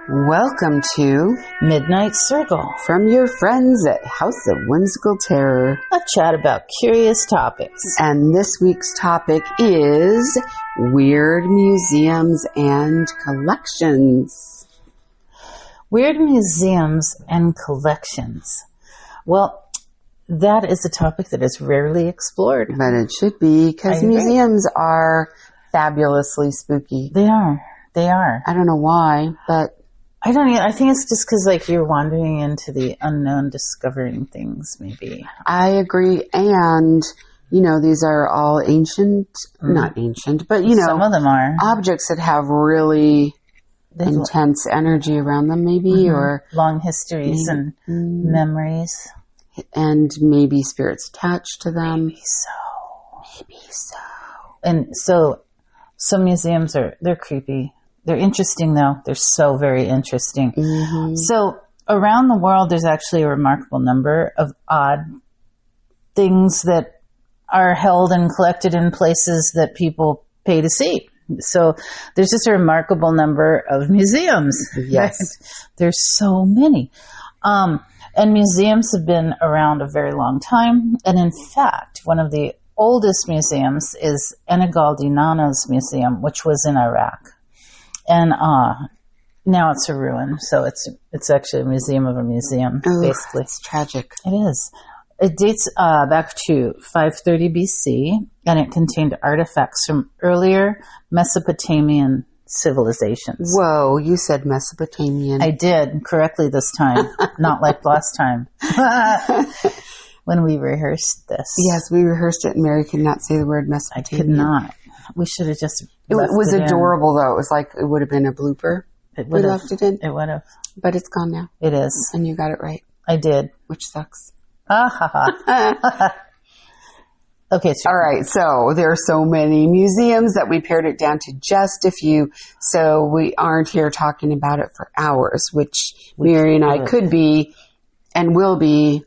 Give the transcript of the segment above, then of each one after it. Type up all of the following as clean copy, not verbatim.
Welcome to Midnight Circle, from your friends at House of Whimsical Terror. a chat about curious topics. And this week's topic is weird museums and collections. Weird museums and collections. Well, that is a topic that is rarely explored. But it should be, because museums are fabulously spooky. They are. They are. I don't know why, but I don't even, I think it's just because like you're wandering into the unknown, discovering things maybe. I agree. And, you know, these are all ancient, not ancient, but, you know, some of them are objects that have really intense energy around them, maybe, or long histories and memories. And maybe spirits attached to them. Maybe so. Maybe so. And so some museums they're creepy. They're interesting though. They're so very interesting. Mm-hmm. So around the world, there's actually a remarkable number of odd things that are held and collected in places that people pay to see. So there's just a remarkable number of museums. Yes. Right? There's so many. And museums have been around a very long time. And in fact, one of the oldest museums is Enegaldi Nano's museum, which was in Iraq. And now it's a ruin. So it's actually a museum of a museum, basically. It's tragic. It is. It dates back to 530 BC, and it contained artifacts from earlier Mesopotamian civilizations. Whoa, you said Mesopotamian. I did correctly this time, not like last time when we rehearsed this. Yes, we rehearsed it, and Mary could not say the word I Mesopotamian. could not. We should have just. It was adorable, though. It was like it would have been a blooper. It We left it in, It would have. but it's gone now, It is. and you got it right, I did. which sucks. Ah ha ha. Okay, so All right, so there are so many museums that we pared it down to just a few, so we aren't here talking about it for hours, which Mary and I could be and will be.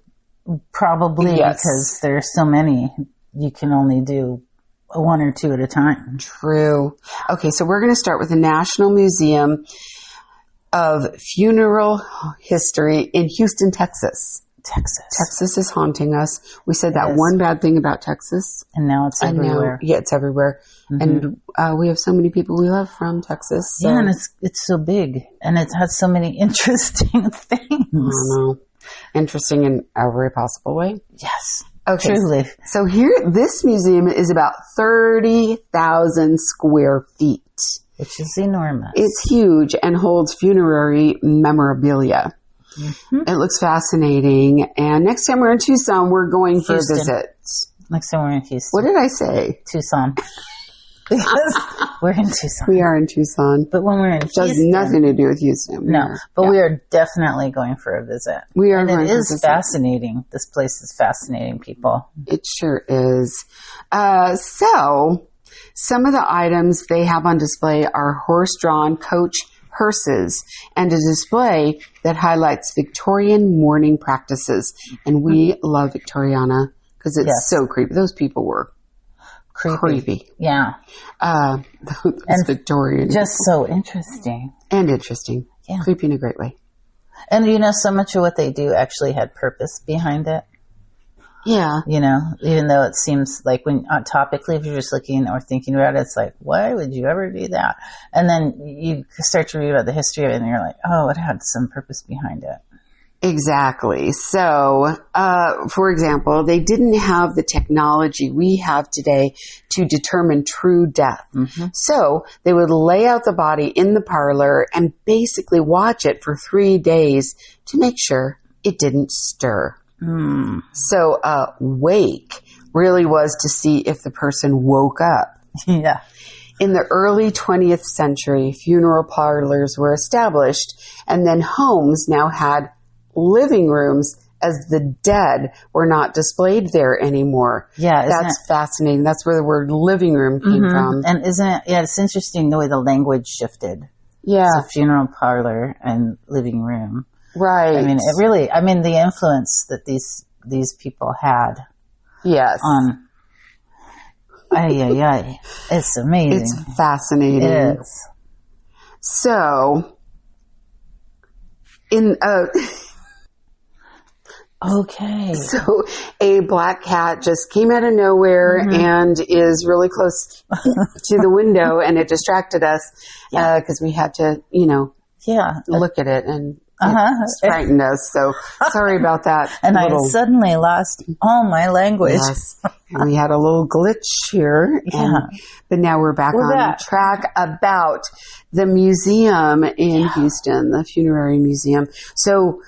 probably Yes. because there are so many, you can only do one or two at a time. True. Okay, so we're going to start with the National Museum of Funeral History in Houston, Texas. Texas is haunting us. We said that one bad thing about Texas. And now it's everywhere. Yeah, it's everywhere. And we have so many people we love from Texas. So. Yeah, and it's so big. And it has so many interesting things. I know. Interesting in every possible way. Yes. Okay. Truly. So here, this museum is about 30,000 square feet. Which is enormous. It's huge and holds funerary memorabilia. Mm-hmm. It looks fascinating. And next time we're in Tucson, we're going for a visit. Next time we're in Houston. What did I say? Tucson. Because we're in Tucson. We are in Tucson. But when we're in Houston. It has nothing to do with Houston. We are definitely going for a visit. We are and going it for a is visit. Fascinating. This place is fascinating, people. It sure is. So, some of the items they have on display are horse-drawn coach hearses and a display that highlights Victorian mourning practices. And we love Victoriana because it's so creepy. Those people were creepy. Yeah. And Victorian. Just so interesting. And interesting. Yeah. Creepy in a great way. And you know, so much of what they do actually had purpose behind it. Yeah. You know, even though it seems like when topically, if you're just looking or thinking about it, it's like, why would you ever do that? And then you start to read about the history of it and you're like, oh, it had some purpose behind it. Exactly. So, for example, they didn't have the technology we have today to determine true death. Mm-hmm. So they would lay out the body in the parlor and basically watch it for 3 days to make sure it didn't stir. Mm. So, wake really was to see if the person woke up. Yeah. In the early 20th century, funeral parlors were established, and then homes now had living rooms as the dead were not displayed there anymore. Yeah, that's fascinating. That's where the word living room came from. And isn't it? Yeah, it's interesting the way the language shifted. Yeah, so funeral parlor and living room. Right. I mean, it really. I mean, the influence that these people had. Yes. It's amazing. It's fascinating. It is. So, In Okay. So a black cat just came out of nowhere and is really close to the window, and it distracted us because we had to, look at it, and it frightened us. So sorry about that. And I suddenly lost all my language. Yes. And we had a little glitch here. But now we're back on track about the museum in Houston, the Funerary Museum. So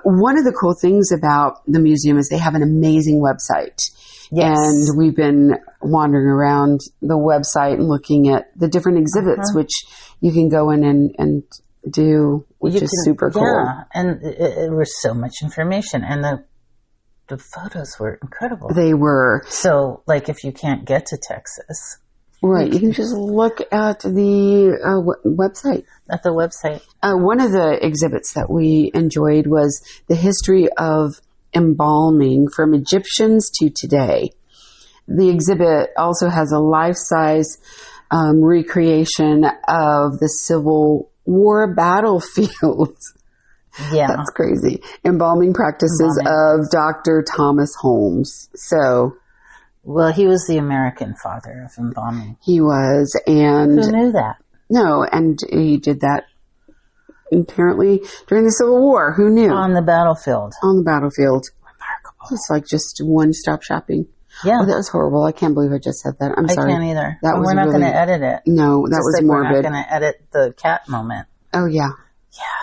one of the cool things about the museum is they have an amazing website. Yes. And we've been wandering around the website and looking at the different exhibits, which you can go in and do, which is super cool. Yeah, and it was so much information, and the photos were incredible. They were. So, like, if you can't get to Texas, right, you can just look at the website. At the website. One of the exhibits that we enjoyed was the history of embalming from Egyptians to today. The exhibit also has a life-size recreation of the Civil War battlefield. Yeah. That's crazy. Embalming practices of Dr. Thomas Holmes. So. Well, he was the American father of embalming. He was. And. Who knew that? No, and he did that apparently during the Civil War. Who knew? On the battlefield. On the battlefield. Remarkable. It's like just one-stop shopping. Yeah. Oh, that was horrible. I can't believe I just said that. I'm sorry. I can't either. That was we're not really, going to edit it. No, that was morbid. We're not going to edit the cat moment. Oh, yeah.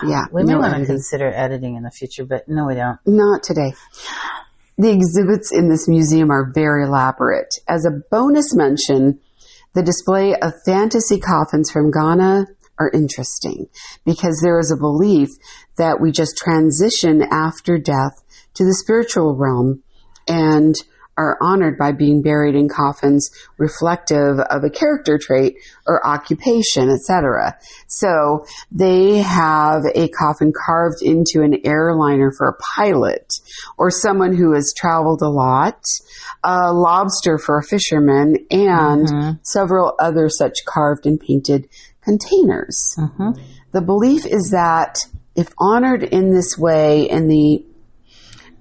Yeah. We may want to consider editing in the future, but no, we don't. Not today. The exhibits in this museum are very elaborate. As a bonus mention, the display of fantasy coffins from Ghana are interesting because there is a belief that we just transition after death to the spiritual realm and are honored by being buried in coffins reflective of a character trait or occupation, etc. So they have a coffin carved into an airliner for a pilot or someone who has traveled a lot, a lobster for a fisherman, and several other such carved and painted containers. The belief is that if honored in this way in the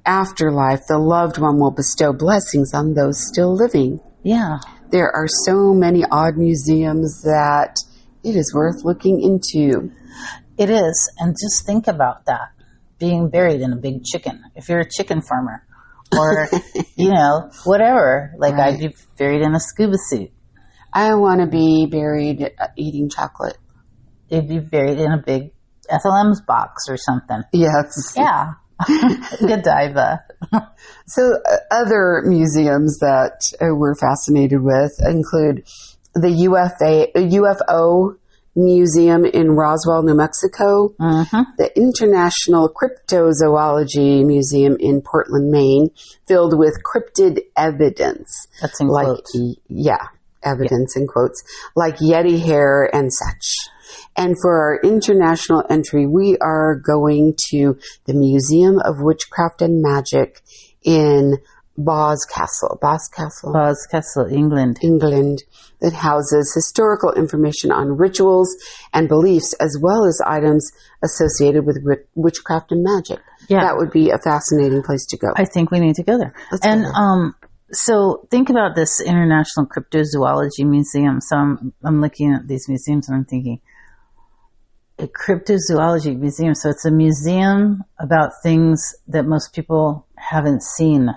afterlife, the loved one will bestow blessings on those still living. Yeah. There are so many odd museums that it is worth looking into. It is. And just think about that. Being buried in a big chicken. If you're a chicken farmer or, whatever. Like I'd be buried in a scuba suit. I want to be buried eating chocolate. You'd be buried in a big FLM's box or something. Yes. Yeah. Godiva. So other museums that we're fascinated with include the UFO Museum in Roswell, New Mexico, the International Cryptozoology Museum in Portland, Maine, filled with cryptid evidence. That's in quotes. Evidence in quotes, like Yeti hair and such. And for our international entry, we are going to the Museum of Witchcraft and Magic in Boscastle, England, that houses historical information on rituals and beliefs, as well as items associated with witchcraft and magic. Yeah. That would be a fascinating place to go. I think we need to go there. Let's go there. So think about this International Cryptozoology Museum. So I'm looking at these museums and I'm thinking, a cryptozoology museum. So it's a museum about things that most people haven't seen.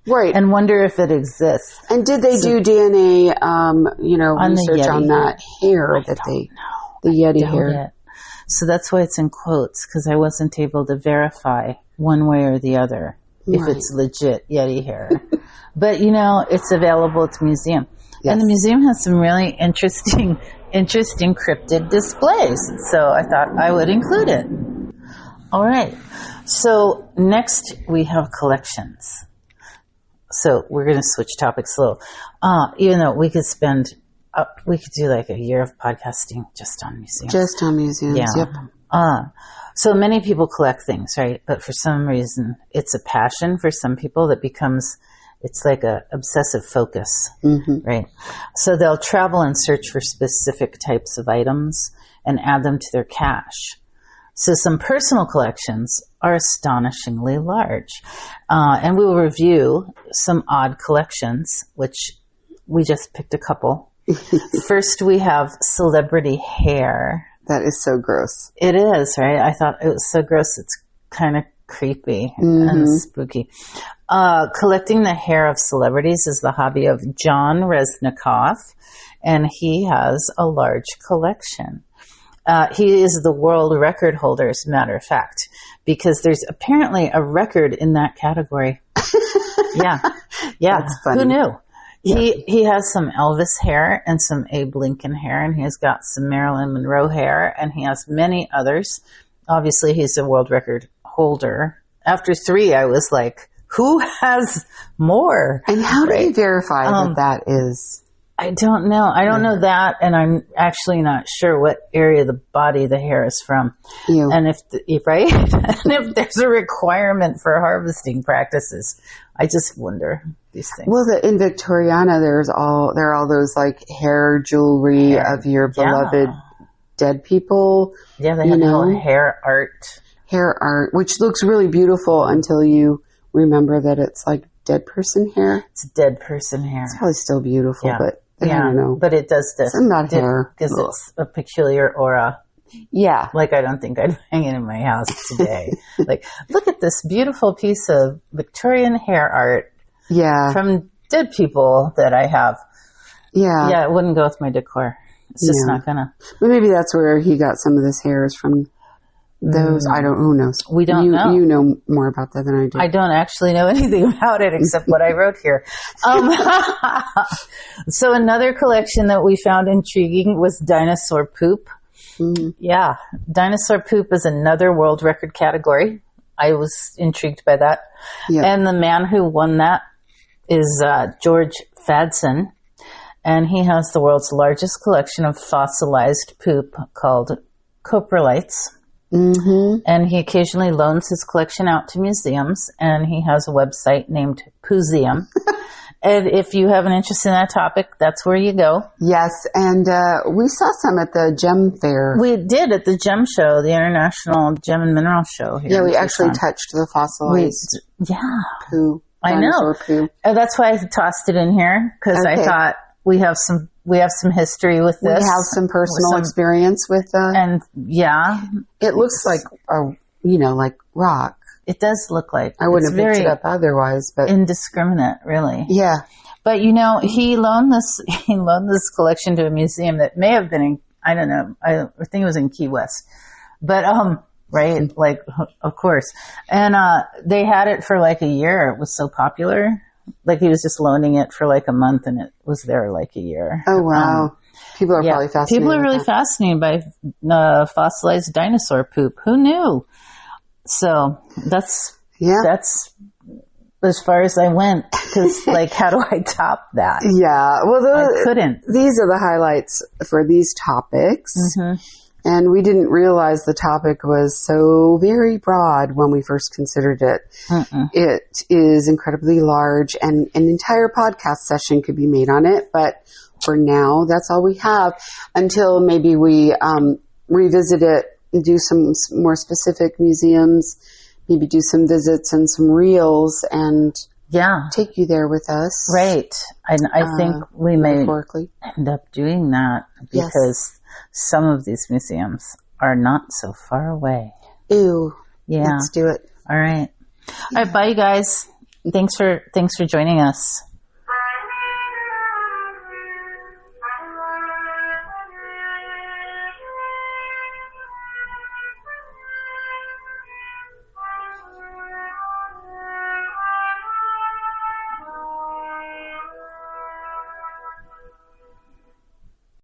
Right. And wonder if it exists. And did they do DNA, research on that hair the Yeti hair? So that's why it's in quotes, because I wasn't able to verify one way or the other if it's legit Yeti hair. But, it's available at the museum. Yes. And the museum has some really interesting cryptid displays. So I thought I would include it. All right. So next we have collections. So we're going to switch topics a little. Even though we could do like a year of podcasting just on museums. Just on museums, yeah. Yep. So many people collect things, right? But for some reason, it's a passion for some people that becomes, it's like a obsessive focus, right? So they'll travel and search for specific types of items and add them to their cache. So some personal collections are astonishingly large. And we will review some odd collections, which we just picked a couple. First, we have celebrity hair. That is so gross. It is, right? I thought it was so gross. It's kind of creepy and spooky. Collecting the hair of celebrities is the hobby of John Resnikoff, and he has a large collection. He is the world record holder, as a matter of fact, because there's apparently a record in that category. Yeah. That's funny. Who knew? Yeah. He has some Elvis hair and some Abe Lincoln hair, and he has got some Marilyn Monroe hair, and he has many others. Obviously, he's a world record holder. After 3, I was like, who has more? And how do you verify that is? I don't know. I don't know that, and I'm actually not sure what area of the body the hair is from. And if and if there's a requirement for harvesting practices, I just wonder these things. Well, in Victoriana, there are all those like hair jewelry of your beloved dead people. Yeah, they have hair art. Hair art, which looks really beautiful until you remember that it's like dead person hair. It's dead person hair. It's probably still beautiful, but I don't know. But it does this. It's not hair. Because it's a peculiar aura. Yeah. Like, I don't think I'd hang it in my house today. Like, look at this beautiful piece of Victorian hair art from dead people that I have. Yeah. Yeah, it wouldn't go with my decor. It's just not gonna. But maybe that's where he got some of his hairs from. Those, who knows? We don't know. You know more about that than I do. I don't actually know anything about it except what I wrote here. So another collection that we found intriguing was dinosaur poop. Yeah. Dinosaur poop is another world record category. I was intrigued by that. Yep. And the man who won that is George Fadson. And he has the world's largest collection of fossilized poop called coprolites. And he occasionally loans his collection out to museums, and he has a website named Pooseum. And if you have an interest in that topic, that's where you go. Yes, and we saw some at the Gem Fair. We did at the Gem Show, the International Gem and Mineral Show here. Yeah, we actually touched the fossilized poo. I know. Poo. That's why I tossed it in here, because I thought we have some history with this. We have some personal experience with and it looks like like rock. It does look like. I wouldn't have picked it up otherwise, but indiscriminate, really. Yeah. But he loaned this collection to a museum that may have been in, I don't know, I think it was in Key West. But right, like, of course. And they had it for like a year. It was so popular. Like, he was just loaning it for like a month, and it was there like a year. Oh, wow. People are probably fascinated. People are really fascinated by fossilized dinosaur poop. Who knew? So that's as far as I went, because like, how do I top that? Yeah. Well, I couldn't. These are the highlights for these topics. And we didn't realize the topic was so very broad when we first considered it. It is incredibly large, and an entire podcast session could be made on it. But for now, that's all we have until maybe we revisit it and do some more specific museums, maybe do some visits and some reels, and take you there with us. Right. And I think we may end up doing that because some of these museums are not so far away. Ew. Yeah. Let's do it. All right. All right. Bye, you guys. Thanks for joining us.